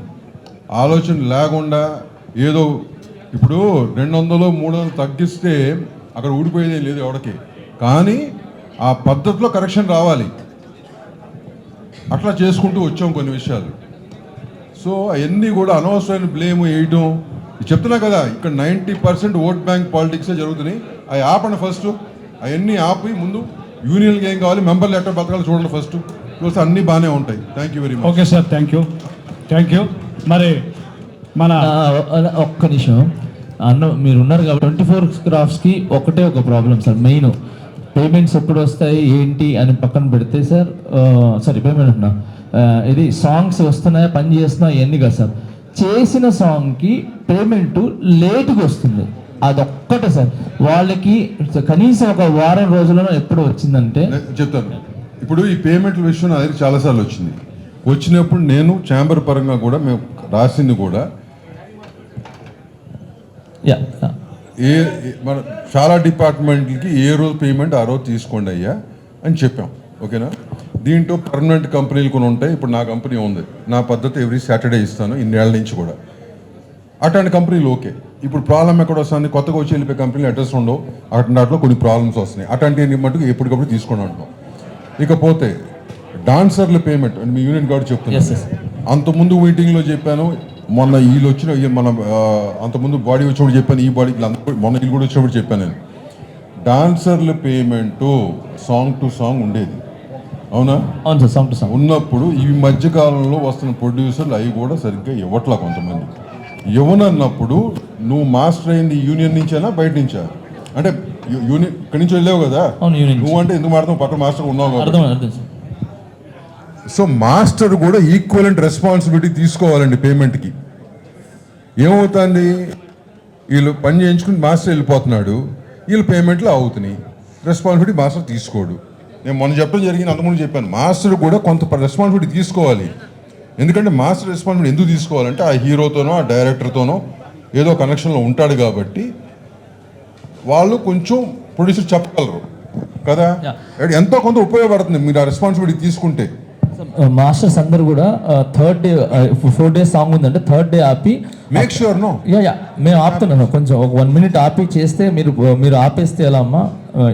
ఆలోచన లేకుండా ఏదో ఇప్పుడు 200 300 తగ్గిస్తే అక్కడ ఊడిపోయేదే లేదు ఎవరికి. కానీ ఆ పద్ధతిలో కరెక్షన్ రావాలి. అట్లా చేసుకుంటూ వచ్చాం కొన్ని విషయాలు. సో అవన్నీ కూడా అనవసరమైన బ్లేమ్ వేయటం చెప్తున్నా కదా. ఇక్కడ 90% ఓట్ బ్యాంక్ పాలిటిక్సే జరుగుతున్నాయి. అవి ఆపండి ఫస్ట్. అవన్నీ ఆపి ముందు యూనియన్కి ఏం కావాలి, మెంబర్లు ఎట్లా బతకాలి చూడండి ఫస్ట్. చూస్తే అన్నీ బాగానే ఉంటాయి. Thank you very much. Okay sir, thank you. మరి మన ఒక్క నిమిషం అన్న, మీరు ఉన్నారు కాబట్టి 24 క్రాఫ్ట్స్కి ఒకటే ఒక ప్రాబ్లం సార్. మెయిన్ పేమెంట్స్ ఎప్పుడు వస్తాయి ఏంటి అని పక్కన పెడితే సార్, పేమెంట్ అంటున్నా, ఇది సాంగ్స్ వస్తున్నాయా, పని చేస్తున్నాయా ఇవన్నీ కదా సార్. చేసిన సాంగ్కి పేమెంట్ లేట్గా వస్తుంది, అదొక్కటే సార్. వాళ్ళకి కనీసం ఒక వారం రోజులలో ఎప్పుడు వచ్చిందంటే చెప్తాను. ఇప్పుడు ఈ పేమెంట్ల విషయం నా దగ్గర చాలాసార్లు వచ్చినప్పుడు నేను ఛాంబర్ పరంగా కూడా మేము రాసింది కూడా మన చాలా డిపార్ట్మెంట్లకి ఏ రోజు పేమెంట్ ఆ రోజు తీసుకోండి అయ్యా అని చెప్పాం. ఓకేనా? దీంట్లో పర్మనెంట్ కంపెనీలు కొన్ని ఉంటాయి. ఇప్పుడు నా కంపెనీ ఉంది, నా పద్ధతి ఎవ్రీ సాటర్డే ఇస్తాను ఇన్నేళ్ల నుంచి కూడా. అట్లాంటి కంపెనీలు ఓకే. ఇప్పుడు ప్రాబ్లం ఎక్కడ వస్తుంది, కొత్తగా వచ్చి వెళ్ళిపోయే కంపెనీలు అడ్రస్ ఉండవు, అట్లాంటి దాంట్లో కొన్ని ప్రాబ్లమ్స్ వస్తున్నాయి. అట్లాంటి మటుకు ఎప్పటికప్పుడు తీసుకొని అంటున్నాం. ఇకపోతే డాన్సర్ల పేమెంట్ అని మీ యూనియన్ గార్డు చెప్తున్నారు. అంతకుముందు మీటింగ్లో చెప్పాను, మొన్న వీళ్ళు వచ్చిన మన అంతకుముందు బాడీ వచ్చినప్పుడు చెప్పాను, ఈ బాడీ మొన్న వీళ్ళు కూడా వచ్చినప్పుడు చెప్పాను నేను. డాన్సర్ల పేమెంటు సాంగ్ టు సాంగ్ ఉండేది, అవునా? అవును సార్, సాంగ్ టు సాంగ్ ఉన్నప్పుడు ఈ మధ్యకాలంలో వస్తున్న ప్రొడ్యూసర్లు అవి కూడా సరిగ్గా ఇవ్వట్లా. కొంతమంది ఇవ్వనన్నప్పుడు నువ్వు మాస్టర్ అయింది యూనియన్ నుంచేనా బయట నుంచా? అంటే యూనియన్ ఇక్కడి నుంచి వెళ్ళావు కదా, అవును యూనియన్. నువ్వు అంటే ఎందుకు మాట్లాడుతావు, పక్కన మాస్టర్ ఉన్నావు అర్థం సార్. సో మాస్టర్ కూడా ఈక్వలెంట్ రెస్పాన్సిబిలిటీ తీసుకోవాలండి పేమెంట్కి. ఏమవుతుంది, వీళ్ళు పని చేయించుకుని మాస్టర్ వెళ్ళిపోతున్నాడు, వీళ్ళు పేమెంట్లు అవుతున్నాయి, రెస్పాన్సిబిలిటీ మాస్టర్ తీసుకోడు. నేను మొన్న చెప్పడం జరిగింది, అంతకుముందు చెప్పాను, మాస్టర్ కూడా కొంత రెస్పాన్సిబిలిటీ తీసుకోవాలి. ఎందుకంటే మాస్టర్ రెస్పాన్సిబిలిటీ ఎందుకు తీసుకోవాలంటే ఆ హీరోతోనో ఆ డైరెక్టర్తోనో ఏదో కనెక్షన్లో ఉంటాడు కాబట్టి వాళ్ళు కొంచెం ప్రొడ్యూసర్ చెప్పగలరు కదా, ఎంతో కొంత ఉపయోగపడుతుంది మీరు ఆ రెస్పాన్సిబిలిటీ తీసుకుంటే. మాస్టర్స్ అందరు కూడా థర్డ్ డే 4 days సాంగ్ ఉందంటే థర్డ్ డే ఆపి మేక్ ష్యూర్ నో యా మేము ఆపుతున్నాను, కొంచెం ఒక 1 minute ఆపి చేస్తే మీరు ఆపేస్తే ఎలా అమ్మా,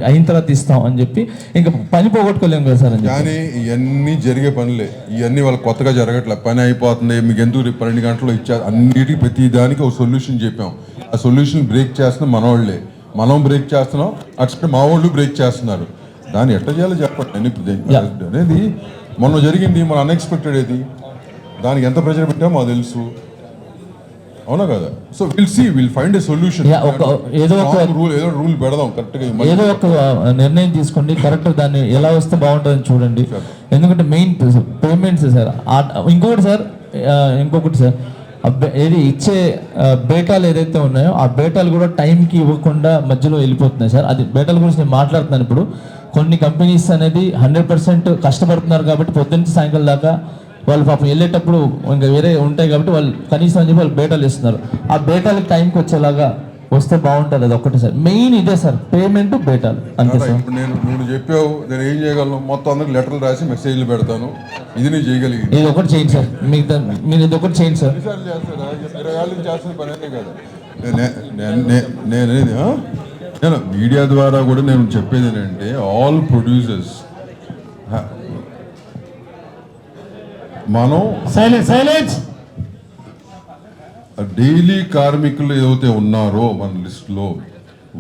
అయిన తర్వాత ఇస్తాం అని చెప్పి ఇంకా పని పోగొట్టుకోలేము కదా సార్ అని. కానీ ఇవన్నీ జరిగే పనులే, ఇవన్నీ వాళ్ళకి కొత్తగా జరగట్లే. పని అయిపోతుంది, మీకు ఎందుకు 12 గంటలు ఇచ్చారు, అన్నిటికీ ప్రతి దానికి ఒక సొల్యూషన్ చెప్పాం. ఆ సొల్యూషన్ బ్రేక్ చేస్తున్న మనవాళ్ళే, మనం బ్రేక్ చేస్తున్నాం, అట్లా మా వాళ్ళు బ్రేక్ చేస్తున్నారు. దాన్ని ఎట్లా చేయాలో చెప్పండి అనేది. మొన్న జరిగింది మన అన్ఎక్స్పెక్టెడ్, ఏది దానికి ఎంత ప్రెషర్ పెట్టామో మాకు తెలుసు, అవునా కదా? So will find a solution. ఏదో ఒక రూల్ పెడదాం కరెక్ట్గా, ఏదో ఒక నిర్ణయం తీసుకోండి, కరెక్ట్ దాన్ని ఎలా వస్తే బాగుంటుందని చూడండి. ఎందుకంటే మెయిన్ పేమెంట్స్ సార్. ఇంకొకటి సార్ ఏది ఇచ్చే బేటాలు ఏదైతే ఉన్నాయో ఆ బేటాలు కూడా టైంకి ఇవ్వకుండా మధ్యలో వెళ్ళిపోతున్నాయి సార్. అది బేటాల గురించి నేను మాట్లాడుతున్నాను. ఇప్పుడు కొన్ని కంపెనీస్ అనేది 100% కష్టపడుతున్నారు కాబట్టి పొద్దున్న సాయంకాలం దాకా వాళ్ళు పాపం వెళ్ళేటప్పుడు ఇంకా వేరే ఉంటాయి కాబట్టి వాళ్ళు కనీసం అని చెప్పి వాళ్ళు బేటాలు ఇస్తున్నారు. ఆ బేటాలకు టైంకి వచ్చేలాగా వస్తే బాగుంటుంది. అది ఒక్కటే సార్, మెయిన్ ఇదే సార్, పేమెంట్ బేటాలు అంతే సార్. ఇప్పుడు నువ్వు చెప్పావు, నేను ఏం చేయగలను, మొత్తం అందరికి లెటర్లు రాసి మెసేజ్లు పెడతాను, ఇది నేను చేయగలిగింది. ఇది ఒకటి చేయండి సార్, మీరు ఇది ఒకటి చేయండి సార్. చేస్తున్న పని అనే కదా నేను మీడియా ద్వారా కూడా నేను చెప్పేది ఏంటంటే, ఆల్ ప్రొడ్యూసర్స్ మనం డైలీ కార్మికులు ఏదైతే ఉన్నారో మన లిస్టులో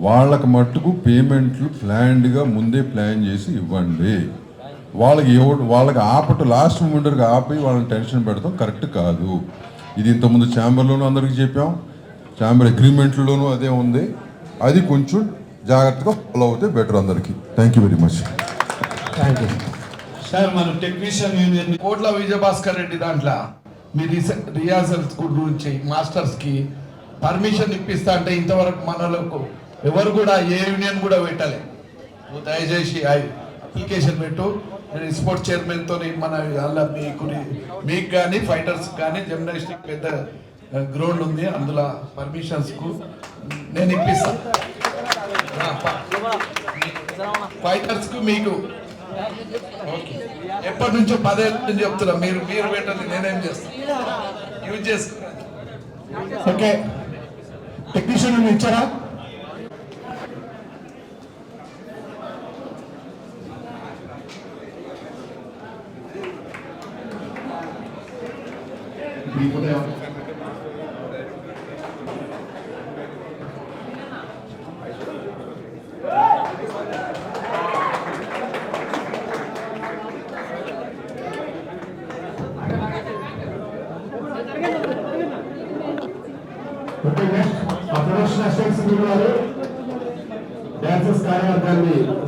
వాళ్ళకి మట్టుకు పేమెంట్లు ప్లాన్డ్గా ముందే ప్లాన్ చేసి ఇవ్వండి. వాళ్ళకి లాస్ట్ మూమెంట్కి ఆపి వాళ్ళని టెన్షన్ పెడతాం కరెక్ట్ కాదు. ఇది ఇంతకుముందు ఛాంబర్లోనూ అందరికీ చెప్పాం, ఛాంబర్ అగ్రిమెంట్లలోనూ అదే ఉంది. అది కొంచెం జాగ్రత్తగా ఫాలో అవుతే బెటర్ అందరికీ. Thank you very much. Sir మన టెక్నీషియన్ యూనియన్ కోట్ల విజయభాస్కర్ రెడ్డి దాంట్లో మీ రిహార్సల్స్ గురించి మాస్టర్స్కి పర్మిషన్ ఇప్పిస్తా అంటే ఇంతవరకు మనలకు ఎవరు కూడా ఏ యూనియన్ కూడా పెట్టలే. నువ్వు దయచేసి అప్లికేషన్ పెట్టు, నేను స్పోర్ట్స్ చైర్మన్తో మన అలా మీకు కానీ ఫైటర్స్ కానీ జిమ్నాస్టిక్ పెద్ద గ్రౌండ్ ఉంది, అందులో పర్మిషన్స్కు నేను ఇప్పిస్తాను. ఫైటర్స్కు మీకు ఓకే, ఎప్పటి నుంచో 10 ఏళ్ళ నుంచి చెప్తున్నా, మీరు పెట్టండి, నేనేం చేస్తాను, యూజ్ చేసుకో. ఓకే, టెక్నీషియన్ ఇచ్చారా? డాన్సర్స్ కార్యవర్గాన్ని